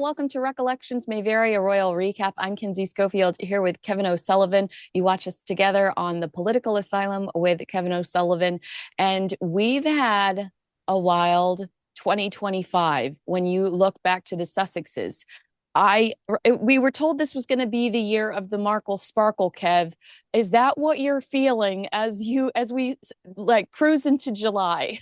welcome to Recollections May Vary, a royal recap. I'm Kinsey Schofield here with Kevin O'Sullivan. You watch us together on The Political Asylum with Kevin O'Sullivan. And we've had a wild 2025 when you look back to the Sussexes. We were told this was going to be the year of the Markle Sparkle, Kev. Is that what you're feeling as we like cruise into July?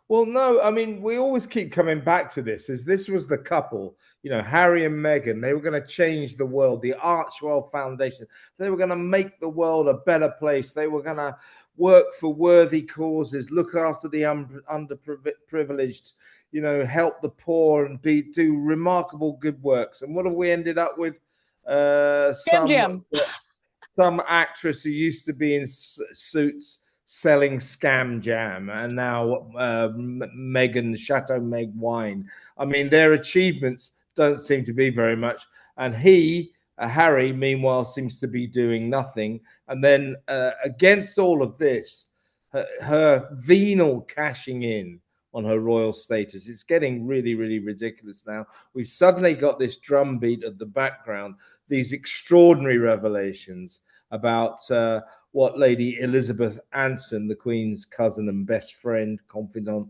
Well, no, I mean, we always keep coming back to this, as this was the couple, Harry and Meghan. They were going to change the world, the Archwell Foundation. They were going to make the world a better place. They were going to work for worthy causes, look after the underprivileged, help the poor and do remarkable good works. And what have we ended up with? Jam Jam. Some actress who used to be in suits selling scam jam, and now Meghan Chateau Meg wine. I mean, their achievements don't seem to be very much. And Harry, meanwhile, seems to be doing nothing. And then against all of this, her venal cashing in on her royal status. It's getting really, really ridiculous now. We've suddenly got this drumbeat at the background, these extraordinary revelations about what Lady Elizabeth Anson, the Queen's cousin and best friend, confidant,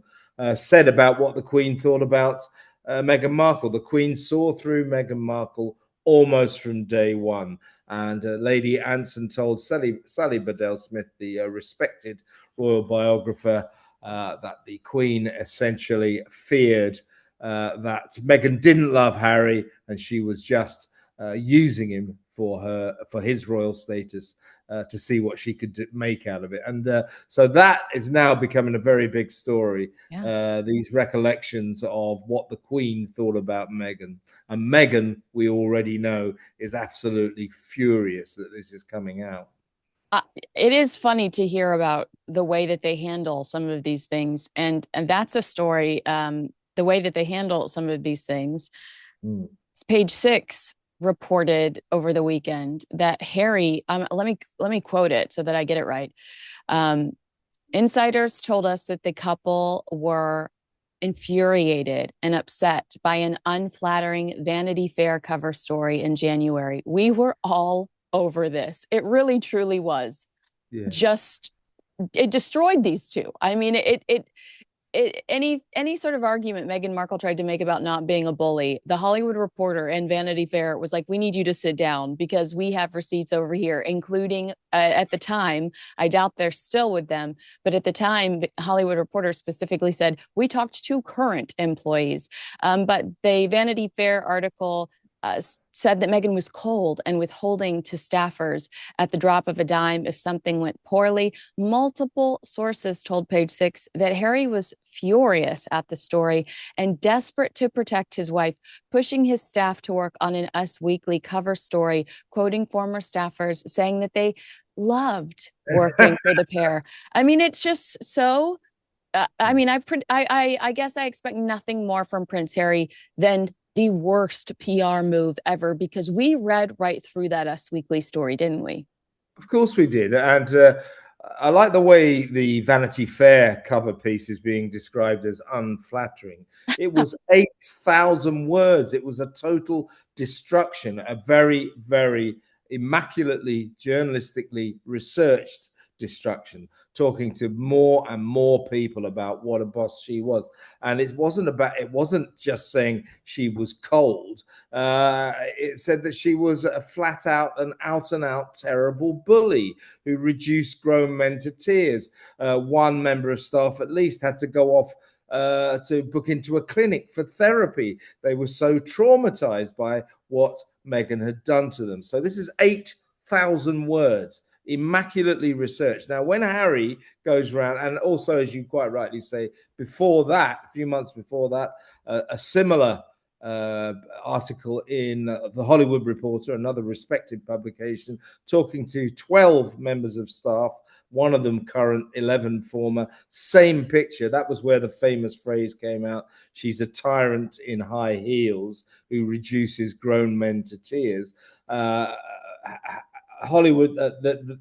said about what the Queen thought about Meghan Markle. The Queen saw through Meghan Markle almost from day one. And Lady Anson told Sally Bedell Smith, the respected royal biographer, that the Queen essentially feared that Meghan didn't love Harry and she was just using him for his royal status to see what she could make out of it. And so that is now becoming a very big story. Yeah. These recollections of what the Queen thought about Meghan. And Meghan, we already know, is absolutely furious that this is coming out. It is funny to hear about the way that they handle some of these things. And that's a story, the way that they handle some of these things. It's Page 6 reported over the weekend that Harry, let me quote it so that I get it right. Insiders told us that the couple were infuriated and upset by an unflattering Vanity Fair cover story in January. We were all over this. It really truly was. Yeah. It destroyed these two. I mean, any sort of argument Meghan Markle tried to make about not being a bully, the Hollywood Reporter and Vanity Fair was like, we need you to sit down because we have receipts over here, including at the time, I doubt they're still with them, but at the time, Hollywood Reporter specifically said, we talked to current employees. But the Vanity Fair article said that Meghan was cold and withholding to staffers at the drop of a dime if something went poorly. Multiple sources told Page 6 that Harry was furious at the story and desperate to protect his wife, pushing his staff to work on an Us Weekly cover story, quoting former staffers saying that they loved working for the pair. I mean, it's just so... I mean, I guess I expect nothing more from Prince Harry than the worst PR move ever, because we read right through that Us Weekly story, didn't we? Of course we did. And I like the way the Vanity Fair cover piece is being described as unflattering. It was 8,000 words. It was a total destruction, a very, very immaculately, journalistically researched destruction, talking to more and more people about what a boss she was. And it wasn't just saying she was cold. It said that she was a flat out and out terrible bully who reduced grown men to tears. One member of staff at least had to go off to book into a clinic for therapy. They were so traumatized by what Meghan had done to them. So this is 8,000 words, immaculately researched. Now, when Harry goes around, and also, as you quite rightly say, before that, a few months before that, a similar article in the Hollywood Reporter, another respected publication, talking to 12 members of staff, one of them current, 11 former, same picture. That was where the famous phrase came out, she's a tyrant in high heels who reduces grown men to tears. Hollywood,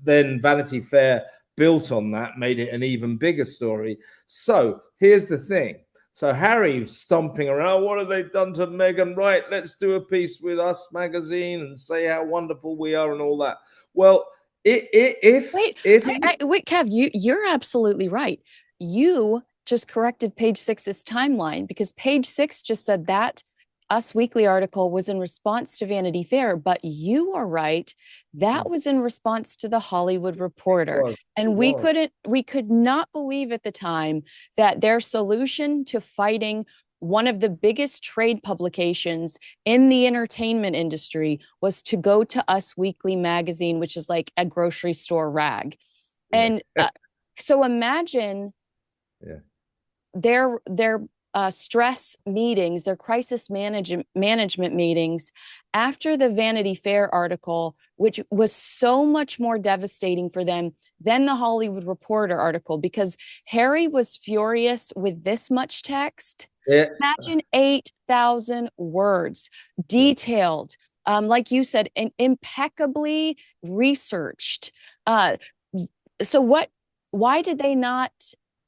then Vanity Fair built on that, made it an even bigger story. So here's the thing. So Harry stomping around, "Oh, what have they done to Meghan? Right, let's do a piece with Us magazine and say how wonderful we are and all that." Well, Wait, if wait, Kev, you're absolutely right. You just corrected page six's timeline because page six just said that Us Weekly article was in response to Vanity Fair, but you are right. That was in response to the Hollywood Reporter. it And was, we could not believe at the time that their solution to fighting one of the biggest trade publications in the entertainment industry was to go to Us Weekly magazine, which is like a grocery store rag. yeah, And so imagine yeah, their stress meetings, their crisis management meetings after the Vanity Fair article, which was so much more devastating for them than the Hollywood Reporter article, because Harry was furious with this much text. yeah, Imagine 8,000 words, yeah. detailed, like you said, impeccably researched. Uh, so what? Why did they not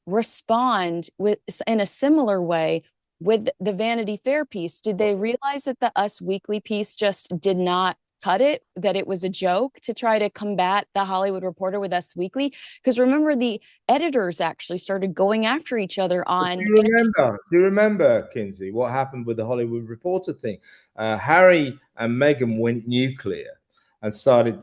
respond with in a similar way with the Vanity Fair piece? Did they realize that the Us Weekly piece just did not cut it, that it was a joke to try to combat the Hollywood Reporter with Us Weekly? Because remember, the editors actually started going after each other on. Do you remember, Kinsey, what happened with the Hollywood Reporter thing? Harry and Meghan went nuclear and started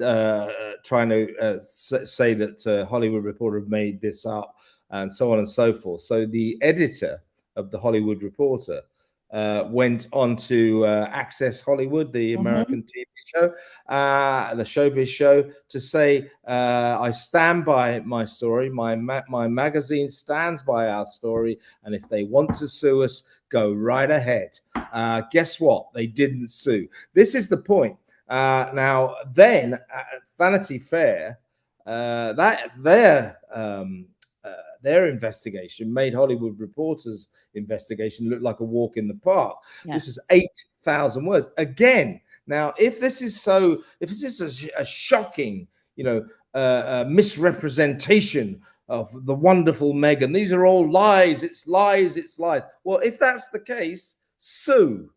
trying to say that Hollywood Reporter made this up and so on and so forth. So the editor of the Hollywood Reporter went on to Access Hollywood, the Mhm. American TV show, the showbiz show, to say, "I stand by my story. My magazine stands by our story, and if they want to sue us, go right ahead." Guess what? They didn't sue. This is the point. Now, then, Vanity Fair, their investigation made Hollywood Reporter's investigation look like a walk in the park. This was Yes. 8,000 words. Again, now, if this is a shocking, misrepresentation of the wonderful Meghan, these are all lies, it's lies, it's lies. Well, if that's the case, sue.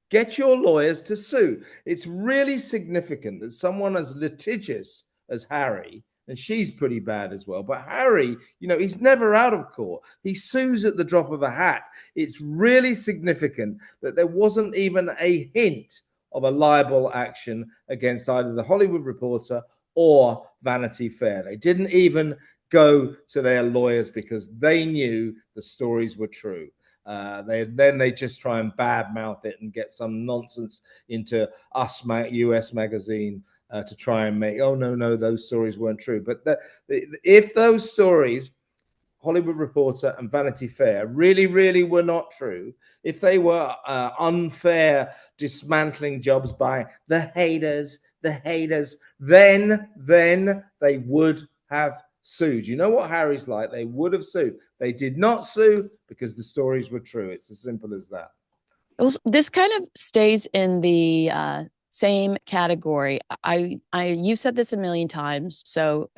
Get your lawyers to sue. It's really significant that someone as litigious as Harry, and she's pretty bad as well, but Harry, he's never out of court. He sues at the drop of a hat. It's really significant that there wasn't even a hint of a liable action against either the Hollywood Reporter or Vanity Fair. They didn't even go to their lawyers because they knew the stories were true. They just try and badmouth it and get some nonsense into US magazine to try and make, oh no, those stories weren't true. But if those stories, Hollywood Reporter and Vanity Fair, really were not true, if they were unfair dismantling jobs by the haters, then they would have sued. You know what Harry's like? They would have sued. They did not sue because the stories were true. It's as simple as that. Well, this kind of stays in the same category. You said this a million times, so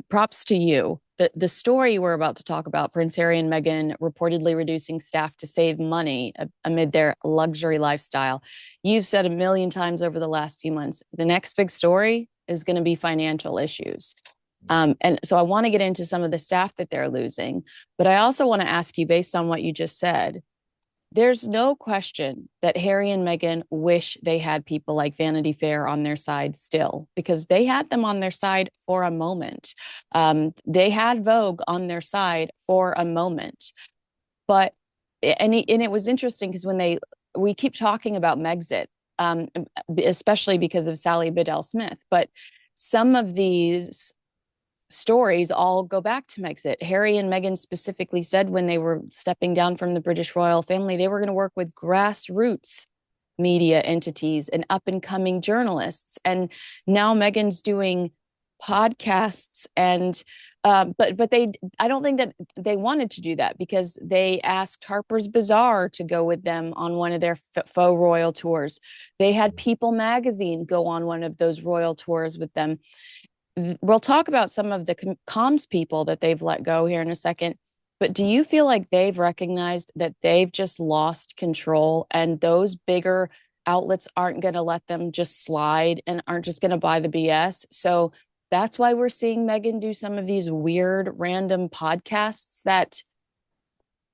props to you. The story we're about to talk about, Prince Harry and Meghan reportedly reducing staff to save money amid their luxury lifestyle. You've said a million times over the last few months, the next big story is going to be financial issues. And so I want to get into some of the staff that they're losing, but I also want to ask you, based on what you just said, there's no question that Harry and Meghan wish they had people like Vanity Fair on their side still, because they had them on their side for a moment. They had Vogue on their side for a moment. But, and it was interesting because we keep talking about Megxit, especially because of Sally Bedell Smith, but some of these stories all go back to Megxit. Harry and Meghan specifically said when they were stepping down from the British royal family, they were going to work with grassroots media entities and up and coming journalists. And now Meghan's doing podcasts and but they I don't think that they wanted to do that because they asked Harper's Bazaar to go with them on one of their faux royal tours. They had People magazine go on one of those royal tours with them. We'll talk about some of the comms people that they've let go here in a second. But do you feel like they've recognized that they've just lost control and those bigger outlets aren't going to let them just slide and aren't just going to buy the BS? So that's why we're seeing Meghan do some of these weird random podcasts that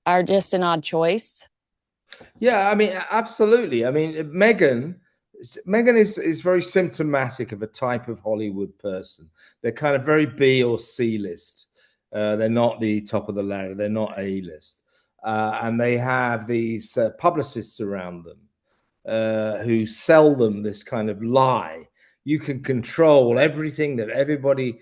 are just an odd choice. Yeah, I mean, absolutely. I mean, Meghan is very symptomatic of a type of Hollywood person. They're kind of very B or C list. They're not the top of the ladder. They're not A list, and they have these publicists around them who sell them this kind of lie. You can control everything that everybody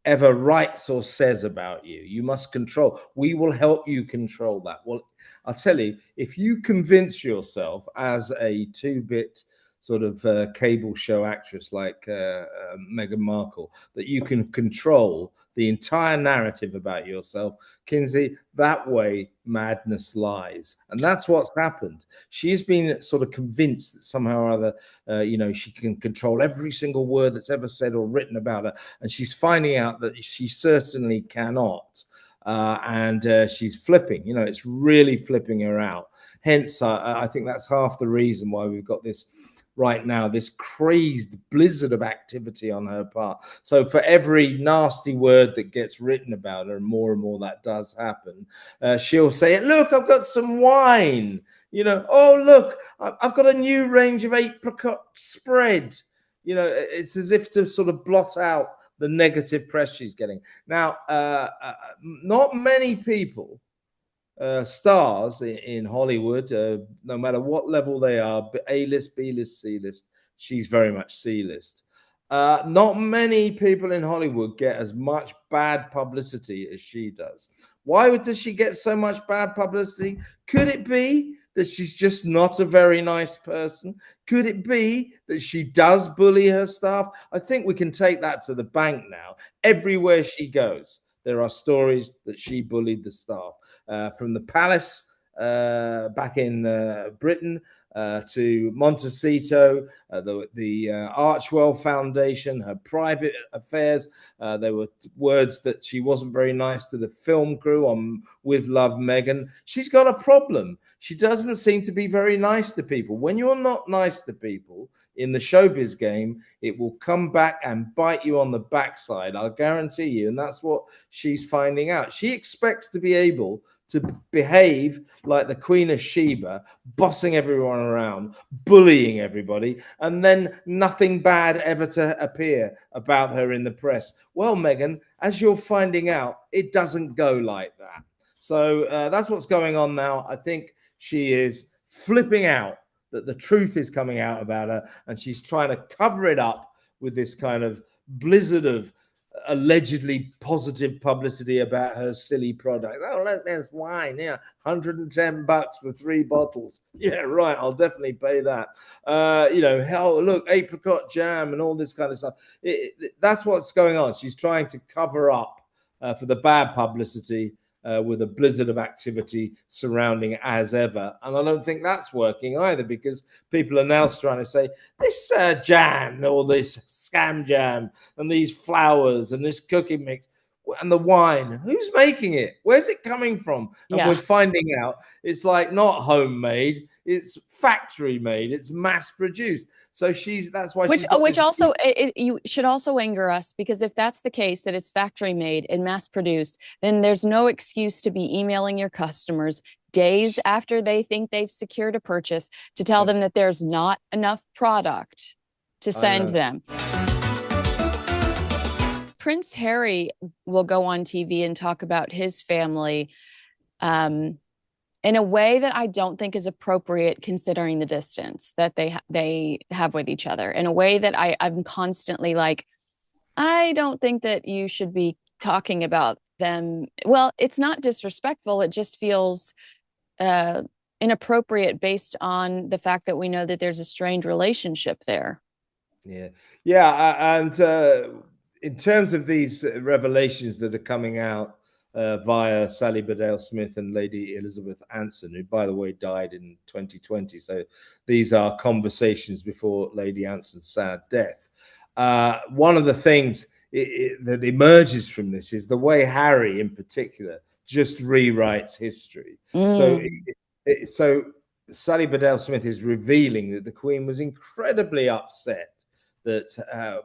ever writes or says about you. You must control. We will help you control that. Well, I'll tell you, if you convince yourself as a two-bit sort of cable show actress like Meghan Markle that you can control the entire narrative about yourself, Kinsey, that way madness lies. And that's what's happened. She's been sort of convinced that somehow or other, she can control every single word that's ever said or written about her. And she's finding out that she certainly cannot. And she's flipping, it's really flipping her out. Hence, I think that's half the reason why we've got this right now, this crazed blizzard of activity on her part. So for every nasty word that gets written about her, and more that does happen, she'll say, look, I've got some wine. Oh, look, I've got a new range of apricot spread. It's as if to sort of blot out the negative press she's getting. Now, not many people, stars in Hollywood, no matter what level they are, A-list, B-list, C-list, she's very much C-list. Not many people in Hollywood get as much bad publicity as she does. Why does she get so much bad publicity? Could it be that she's just not a very nice person? Could it be that she does bully her staff? I think we can take that to the bank now. Everywhere she goes, there are stories that she bullied the staff. From the palace back in Britain to Montecito, the Archwell Foundation, her private affairs. There were words that she wasn't very nice to the film crew on With Love, Meghan. She's got a problem. She doesn't seem to be very nice to people. When you're not nice to people in the showbiz game, it will come back and bite you on the backside. I'll guarantee you. And that's what she's finding out. She expects to be able to behave like the Queen of Sheba, bossing everyone around, bullying everybody, and then nothing bad ever to appear about her in the press. Well, Meghan, as you're finding out, it doesn't go like that. So that's what's going on now. I think she is flipping out that the truth is coming out about her, and she's trying to cover it up with this kind of blizzard of allegedly positive publicity about her silly product. Oh, look, there's wine. Yeah, $110 for 3 bottles. Yeah, right. I'll definitely pay that. Hell, look, apricot jam and all this kind of stuff. That's what's going on. She's trying to cover up for the bad publicity with a blizzard of activity surrounding as ever. And I don't think that's working either, because people are now trying to say this jam or this scam jam and these flowers and this cooking mix and the wine, who's making it? Where's it coming from? And Yeah. we're finding out it's like not homemade, it's factory made, it's mass produced. So that's why she's got Which this. also you should also anger us, because if that's the case, that it's factory made and mass produced, then there's no excuse to be emailing your customers days after they think they've secured a purchase to tell them that there's not enough product to send them. Prince Harry will go on TV and talk about his family in a way that I don't think is appropriate, considering the distance that they have with each other, in a way that I'm constantly like, I don't think that you should be talking about them. Well, it's not disrespectful. It just feels inappropriate based on the fact that we know that there's a strained relationship there. Yeah. And in terms of these revelations that are coming out via Sally Bedell Smith and Lady Elizabeth Anson, who, by the way, died in 2020. So these are conversations before Lady Anson's sad death. One of the things that emerges from this is the way Harry, in particular, just rewrites history. So, Mm. so Sally Bedell Smith is revealing that the Queen was incredibly upset that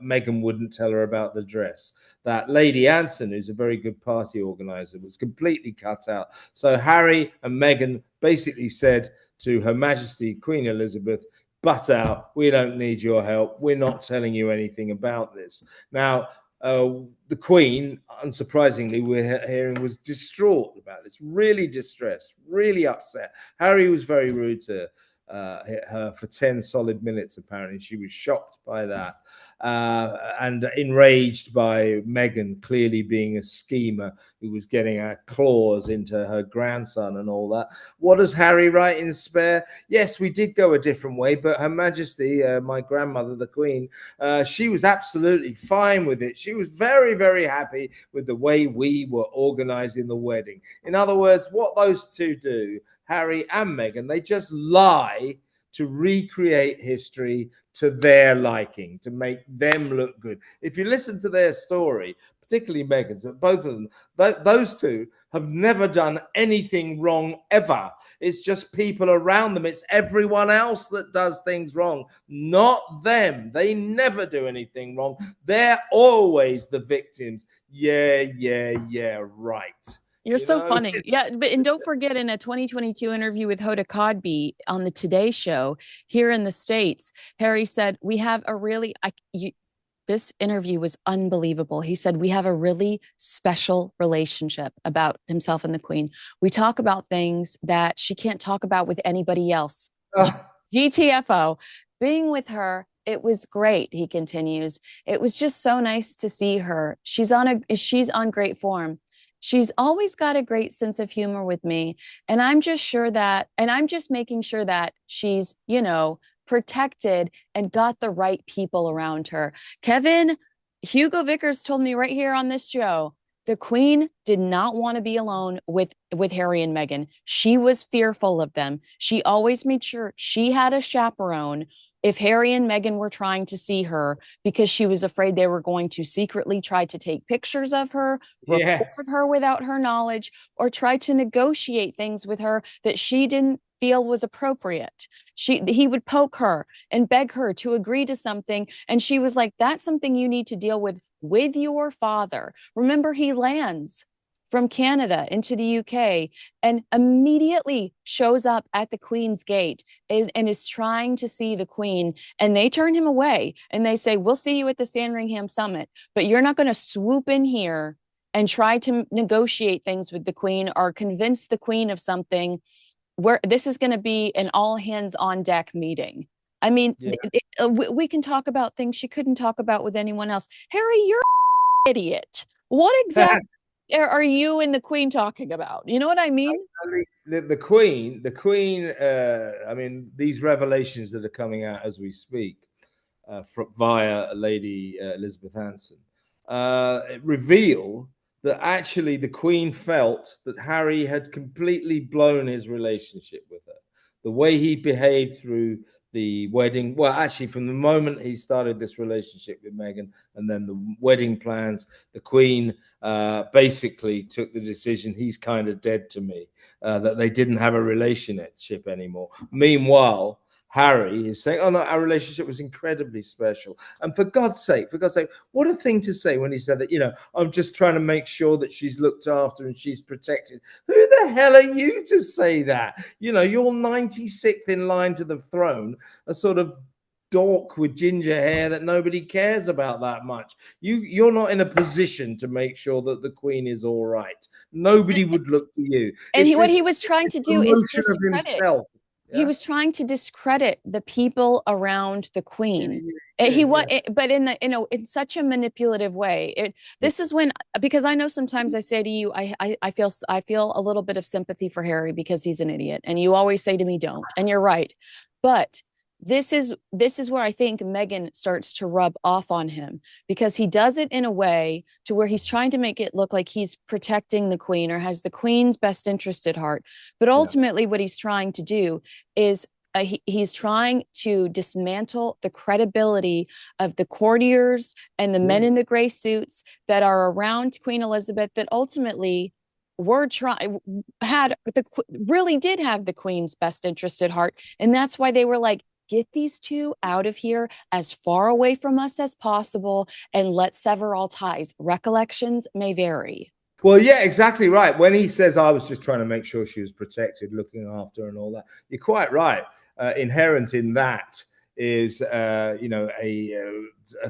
Meghan wouldn't tell her about the dress. That Lady Anson, who's a very good party organizer, was completely cut out. So Harry and Meghan basically said to Her Majesty Queen Elizabeth, butt out, we don't need your help, we're not telling you anything about this. Now, the Queen, unsurprisingly, we're hearing, was distraught about this, really distressed, really upset. Harry was very rude to her for 10 solid minutes, apparently. She was shocked by that and enraged by Meghan clearly being a schemer who was getting her claws into her grandson and all that. What does Harry write in spare? Yes, we did go a different way, but Her Majesty, my grandmother, the Queen, she was absolutely fine with it. She was very, very happy with the way we were organizing the wedding. In other words, what those two do, Harry and Meghan, they just lie to recreate history to their liking, to make them look good. If you listen to their story, particularly Meghan's, but both of them, those two have never done anything wrong ever. It's just people around them. It's everyone else that does things wrong, not them. They never do anything wrong. They're always the victims. Yeah, right. You're so funny. Yeah, but and don't forget in a 2022 interview with Hoda Kotb on the Today Show here in the States, Harry said, "We have a really this interview was unbelievable. He said, we have a really special relationship about himself and the Queen. We talk about things that she can't talk about with anybody else. GTFO. Being with her, it was great," he continues. "It was just so nice to see her. She's on great form. She's always got a great sense of humor with me. And I'm just making sure that she's, protected and got the right people around her." Kevin, Hugo Vickers told me right here on this show, the Queen did not want to be alone with Harry and Meghan. She was fearful of them. She always made sure she had a chaperone if Harry and Meghan were trying to see her, because she was afraid they were going to secretly try to take pictures of her, record her without her knowledge, or try to negotiate things with her that she didn't feel was appropriate. He would poke her and beg her to agree to something, and she was like, "That's something you need to deal with your father." Remember, he lands from Canada into the UK and immediately shows up at the Queen's gate and is trying to see the Queen, and they turn him away and they say, "We'll see you at the Sandringham Summit, but you're not going to swoop in here and try to negotiate things with the Queen or convince the Queen of something where this is going to be an all hands on deck meeting." I mean, we can talk about things she couldn't talk about with anyone else. Harry, you're an idiot. What exactly are you and the Queen talking about? You know what I mean? The Queen. I mean, these revelations that are coming out as we speak, via Lady Elizabeth Anson, reveal that actually the Queen felt that Harry had completely blown his relationship with her. The way he behaved through the wedding, well, actually, from the moment he started this relationship with Meghan and then the wedding plans, the Queen basically took the decision, he's kind of dead to me, that they didn't have a relationship anymore. Meanwhile, Harry is saying, "Oh no, our relationship was incredibly special." And for God's sake, what a thing to say when he said that, "I'm just trying to make sure that she's looked after and she's protected." Who the hell are you to say that? You're 96th in line to the throne, a sort of dork with ginger hair that nobody cares about that much. You're not in a position to make sure that the Queen is all right. Nobody would look to you. And what he was trying to do is Promotion of discredit. himself. He was trying to discredit the people around the Queen. But in such a manipulative way. This is when, because I know sometimes I say to you, I feel a little bit of sympathy for Harry because he's an idiot, and you always say to me, "Don't," and you're right. But this is where I think Meghan starts to rub off on him, because he does it in a way to where he's trying to make it look like he's protecting the Queen or has the Queen's best interest at heart. But ultimately, what he's trying to do is he's trying to dismantle the credibility of the courtiers and the men in the gray suits that are around Queen Elizabeth, that ultimately were trying had the really did have the queen's best interest at heart, and that's why they were like, get these two out of here as far away from us as possible and let's sever all ties. Recollections may vary. Well, yeah, exactly right. When he says, I was just trying to make sure she was protected, looking after her and all that, you're quite right. Inherent in that is, a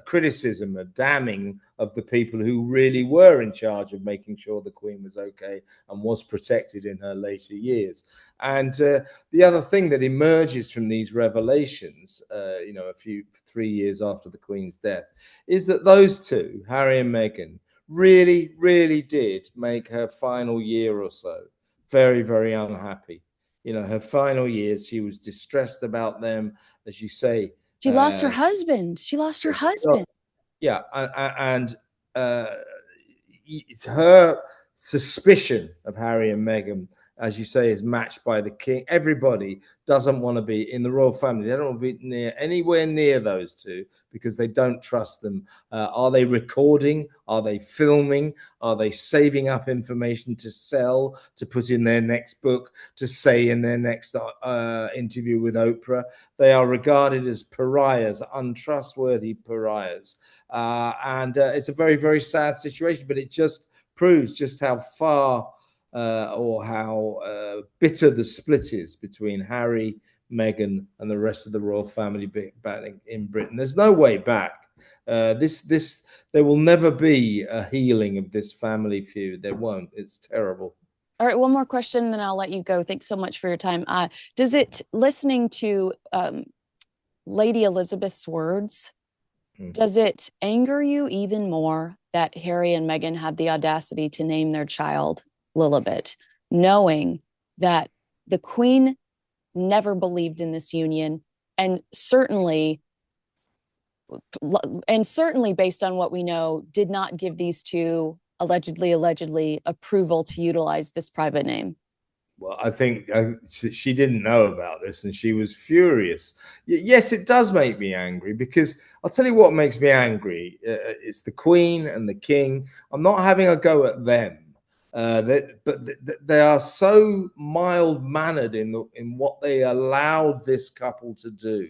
criticism, a damning of the people who really were in charge of making sure the Queen was okay and was protected in her later years. And the other thing that emerges from these revelations, 3 years after the Queen's death, is that those two, Harry and Meghan, really, really did make her final year or so very, very unhappy. Her final years, she was distressed about them, as you say. She lost her husband. She lost her husband. Yeah, and her suspicion of Harry and Meghan, as you say, is matched by the king. Everybody doesn't want to be in the royal family. They don't want to be anywhere near those two because they don't trust them. Are they recording? Are they filming? Are they saving up information to sell, to put in their next book, to say in their next interview with Oprah? They are regarded as pariahs, untrustworthy pariahs. And it's a very, very sad situation, but it just proves just how far or how bitter the split is between Harry, Meghan, and the rest of the royal family back in Britain. There's no way back. There will never be a healing of this family feud. There won't. It's terrible. All right, one more question, then I'll let you go. Thanks so much for your time. Does it, listening to Lady Elizabeth's words, does it anger you even more that Harry and Meghan had the audacity to name their child Lilibet, knowing that the Queen never believed in this union, and certainly based on what we know, did not give these two allegedly approval to utilize this private name? Well, I think she didn't know about this and she was furious. Yes, it does make me angry because I'll tell you what makes me angry. It's the Queen and the King. I'm not having a go at them. But they are so mild-mannered in what they allowed this couple to do.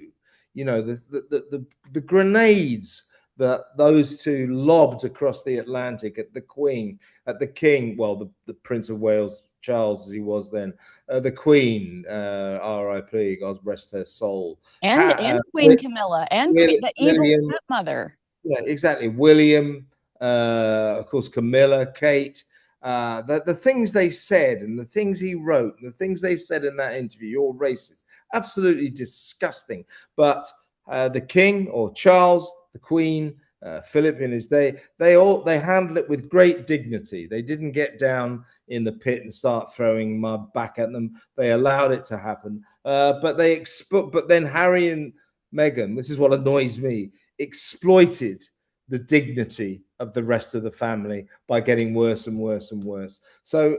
The grenades that those two lobbed across the Atlantic at the Queen, at the King, well, the Prince of Wales, Charles, as he was then, the Queen, R.I.P., God rest her soul, and Queen Camilla, and the evil William, stepmother. Yeah, exactly. William, of course, Camilla, Kate. The things they said and the things he wrote and the things they said in that interview, you're racist, absolutely disgusting. But the King or Charles, the Queen, Philip in his day, they handled it with great dignity. They didn't get down in the pit and start throwing mud back at them. They allowed it to happen. But then Harry and Meghan, this is what annoys me, exploited the dignity of the rest of the family by getting worse and worse and worse. So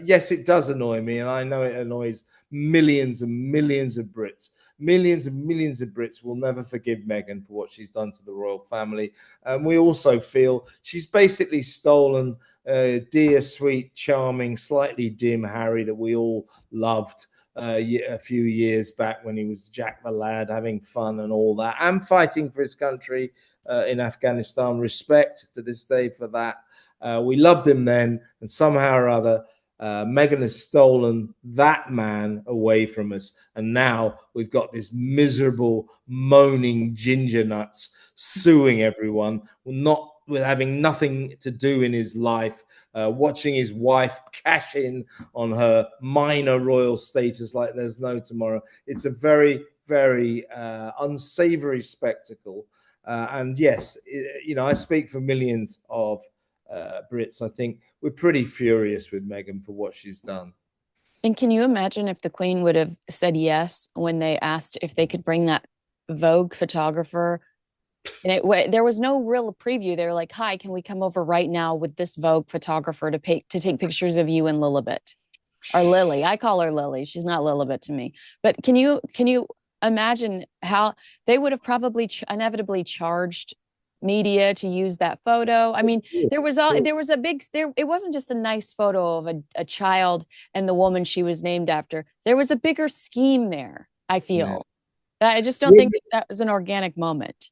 yes, it does annoy me, and I know it annoys millions and millions of Brits. Millions and millions of Brits will never forgive Meghan for what she's done to the royal family. And we also feel she's basically stolen dear, sweet, charming, slightly dim Harry that we all loved a few years back when he was Jack the Lad, having fun and all that, and fighting for his country in Afghanistan. Respect to this day for that. We loved him then, and somehow or other, Meghan has stolen that man away from us, and now we've got this miserable, moaning ginger nuts suing everyone, not with having nothing to do in his life, watching his wife cash in on her minor royal status like there's no tomorrow. It's a very, very unsavory spectacle. And yes, I speak for millions of Brits. I think we're pretty furious with Meghan for what she's done. And can you imagine if the Queen would have said yes when they asked if they could bring that Vogue photographer? And there was no real preview. They were like, "Hi, can we come over right now with this Vogue photographer to take pictures of you and Lilibet, or Lily?" I call her Lily. She's not Lilibet to me. But can you imagine how they would have probably inevitably charged media to use that photo. I mean, Yes, there was a big there. It wasn't just a nice photo of a child and the woman she was named after. There was a bigger scheme there. I yeah. feel I just don't think Yeah. that was an organic moment.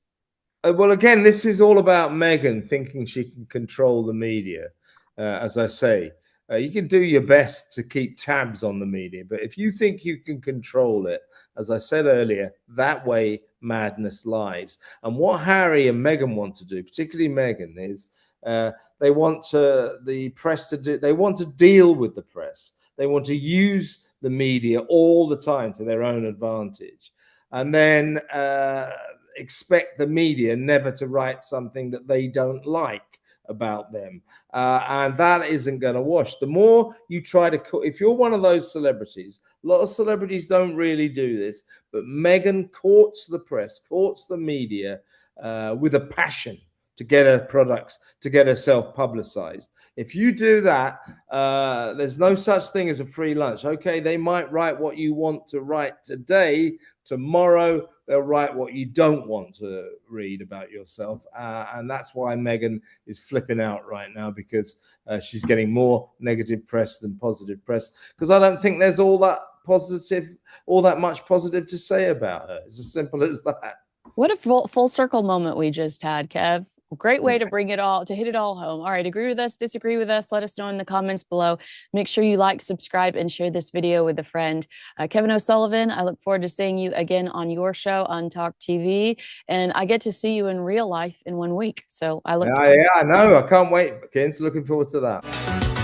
Well, again, this is all about Meghan thinking she can control the media. As I say, you can do your best to keep tabs on the media, but if you think you can control it, as I said earlier, that way madness lies. And what Harry and Meghan want to do, particularly Meghan, is they want the press to do. They want to deal with the press. They want to use the media all the time to their own advantage, and then expect the media never to write something that they don't like about them. And that isn't going to wash. The more you try to, if you're one of those celebrities, a lot of celebrities don't really do this, but Meghan courts the press, courts the media with a passion to get her products, to get herself publicized. If you do that, there's no such thing as a free lunch. Okay, they might write what you want to write today. Tomorrow, they'll write what you don't want to read about yourself. And that's why Meghan is flipping out right now, because she's getting more negative press than positive press. Because I don't think there's all that much positive to say about her. It's as simple as that. What a full circle moment we just had, Kev. Great way to bring it all, to hit it all home. All right, agree with us, disagree with us, let us know in the comments below. Make sure you like, subscribe, and share this video with a friend. Kevin O'Sullivan, I look forward to seeing you again on your show on Talk TV. And I get to see you in real life in 1 week. So I look Yeah, forward to I know. I can't wait, Kinsey. Looking forward to that.